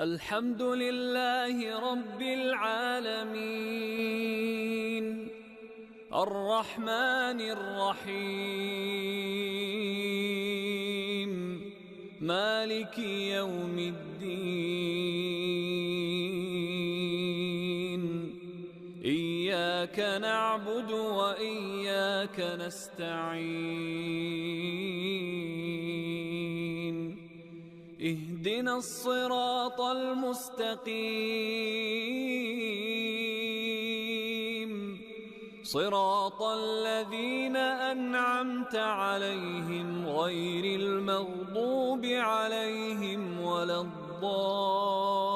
الحمد لله رب العالمين الرحمن الرحيم مالك يوم الدين إياك نعبد وإياك نستعين اهدنا الصراط المستقيم صراط الذين أنعمت عليهم غير المغضوب عليهم ولا الضالين